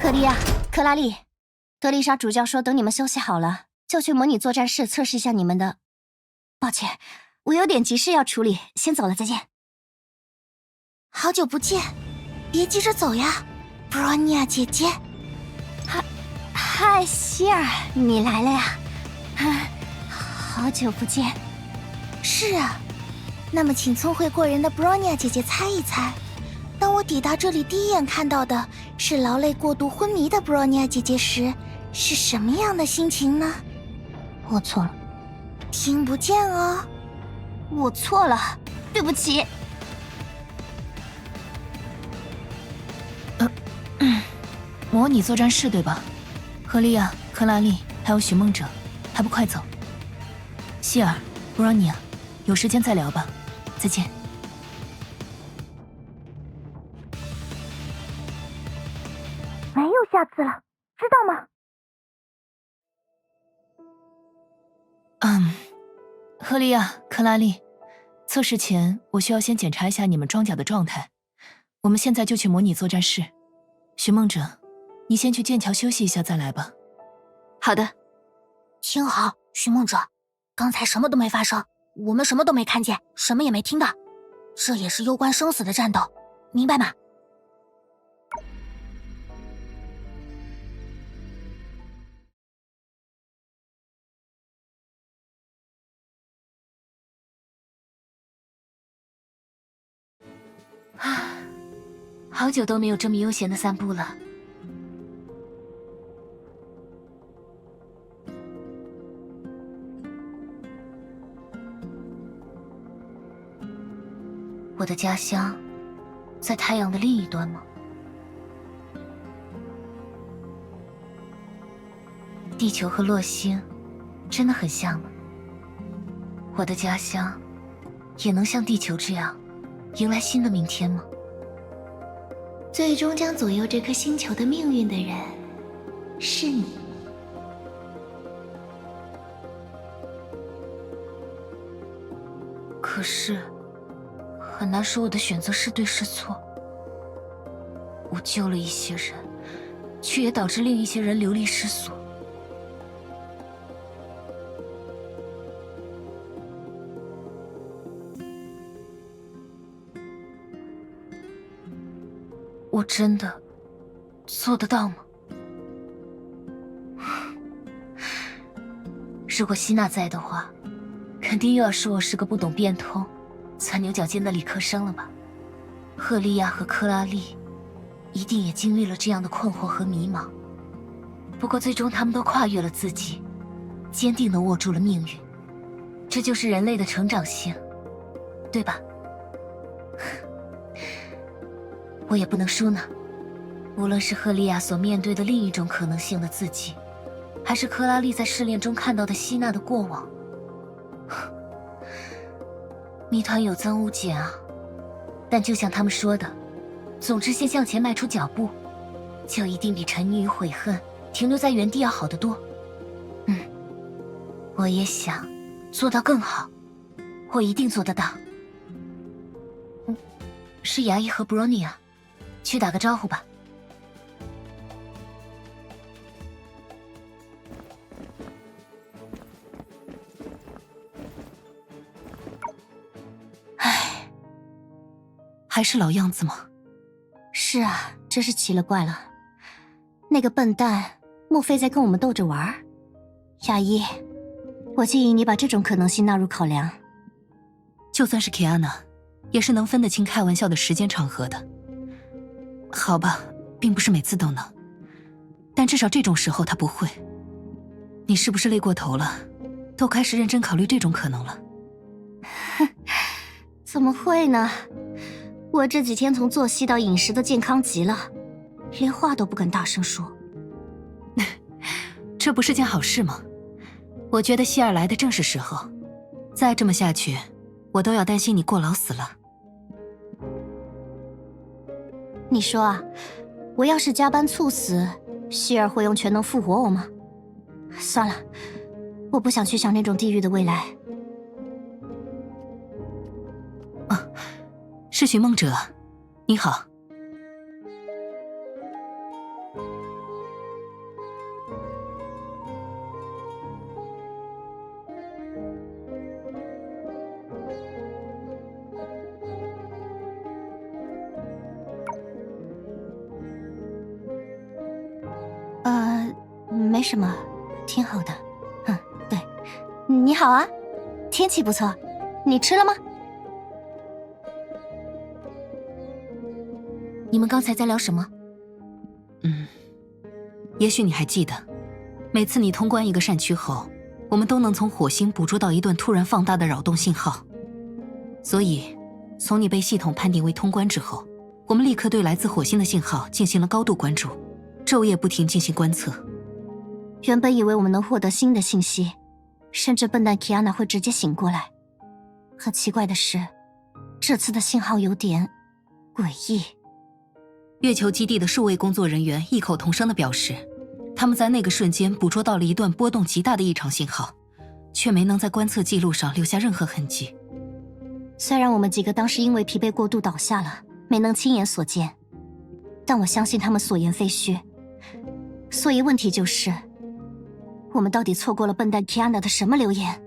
克利亚、克拉丽，德丽莎主教说等你们休息好了，就去模拟作战室测试一下你们的。抱歉，我有点急事要处理，先走了，再见。好久不见，别急着走呀，布罗尼亚姐姐。嗨，希尔，你来了呀？好久不见。是啊，那么请聪慧过人的布罗尼亚姐姐猜一猜，当我抵达这里第一眼看到的是劳累过度昏迷的布罗尼亚姐姐时，是什么样的心情呢？我错了。听不见哦。我错了，对不起。模拟作战室对吧？赫利亚、克拉丽还有寻梦者，还不快走！希尔、布罗尼亚，有时间再聊吧，再见。没有下次了，知道吗？赫利亚、克拉丽，测试前我需要先检查一下你们装甲的状态。我们现在就去模拟作战室。寻梦者，你先去剑桥休息一下再来吧。好的。听好，寻梦者，刚才什么都没发生，我们什么都没看见，什么也没听到，这也是攸关生死的战斗，明白吗？好久都没有这么悠闲的散步了。我的家乡，在太阳的另一端吗？地球和洛星，真的很像吗？我的家乡，也能像地球这样，迎来新的明天吗？最终将左右这颗星球的命运的人，是你。可是，很难说我的选择是对是错。我救了一些人，却也导致另一些人流离失所。我真的做得到吗？如果希娜在的话，肯定又要说我是个不懂变通、钻牛角尖的理科生了吧？赫利亚和克拉丽一定也经历了这样的困惑和迷茫，不过最终他们都跨越了自己，坚定地握住了命运。这就是人类的成长性，对吧？我也不能输呢。无论是赫利亚所面对的另一种可能性的自己，还是克拉丽在试炼中看到的希娜的过往，谜团有增无减啊。但就像他们说的，总之先向前迈出脚步，就一定比沉溺于悔恨、停留在原地要好得多。我也想做到更好，我一定做得到。是牙医和布罗尼亚，去打个招呼吧。还是老样子吗？是啊，真是奇了怪了。那个笨蛋，莫非在跟我们斗着玩？亚伊，我建议你把这种可能性纳入考量。就算是 Kiana， 也是能分得清开玩笑的时间场合的。好吧，并不是每次都能，但至少这种时候他不会。你是不是累过头了？都开始认真考虑这种可能了？怎么会呢？我这几天从作息到饮食都健康极了，连话都不敢大声说。这不是件好事吗？我觉得希尔来的正是时候，再这么下去，我都要担心你过劳死了。你说啊，我要是加班猝死，希尔会用全能复活我吗？算了，我不想去想那种地狱的未来。是寻梦者，你好。没什么，挺好的。对，你好啊，天气不错，你吃了吗？你们刚才在聊什么？也许你还记得，每次你通关一个善区后，我们都能从火星捕捉到一段突然放大的扰动信号。所以，从你被系统判定为通关之后，我们立刻对来自火星的信号进行了高度关注，昼夜不停进行观测。原本以为我们能获得新的信息，甚至笨蛋 Kiana 会直接醒过来。很奇怪的是，这次的信号有点诡异。月球基地的数位工作人员异口同声地表示，他们在那个瞬间捕捉到了一段波动极大的异常信号，却没能在观测记录上留下任何痕迹。虽然我们几个当时因为疲惫过度倒下了，没能亲眼所见，但我相信他们所言非虚。所以问题就是，我们到底错过了笨蛋 Kiana 的什么留言？